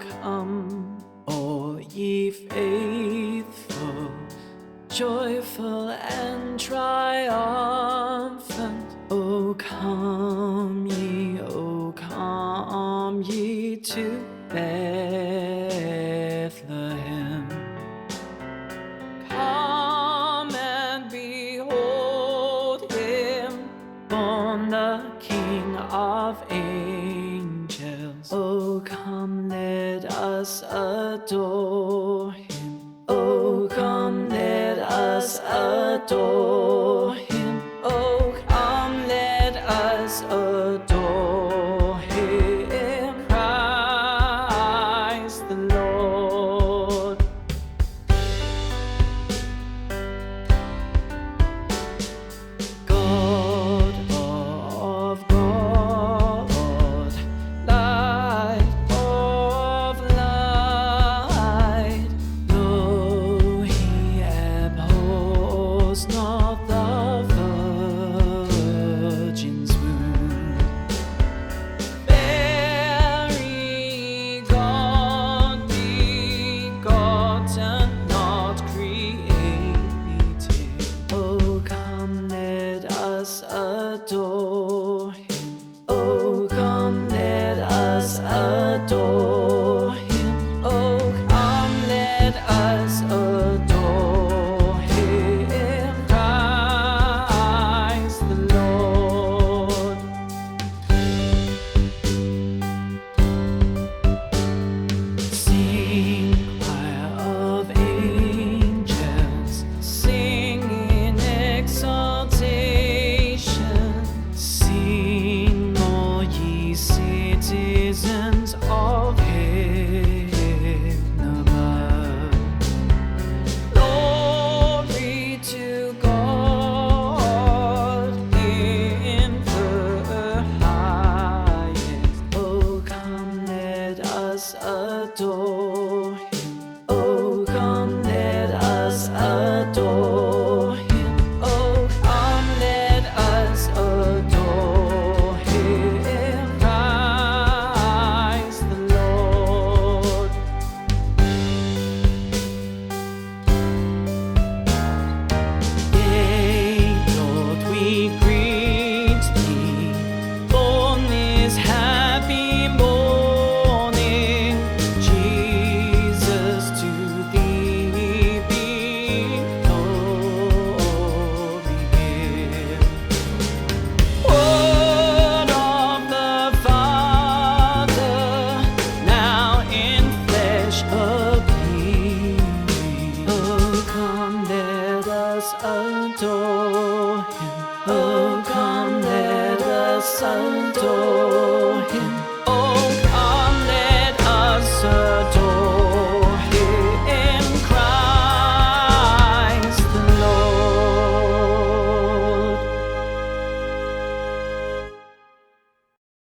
come, all ye faithful, joyful and triumphant. O come ye to Bethlehem. Come and behold him, born the King of angels. O come, let us adore him. O come, let us adore him. O come, let us adore him. Christ the Lord. God of God, light of light, though he abhors not the Virgin's womb. Very God begotten, not created. O come, let us adore him. O come, let us adore him. O come, let us adore him. Christ the Lord. Sing, choir of angels, sing in exultation. Sing, all ye citizens of heaven above. Glory to God in the highest. O come, let us adore him. O come, let us adore him. O come, let us adore him. Christ the Lord. Yea, Lord, we greet thee, born this happy morning. Jesus, to thee be glory give. Word of the Father, now in flesh appearing. Oh, come, let us adore him. Oh, come, let us adore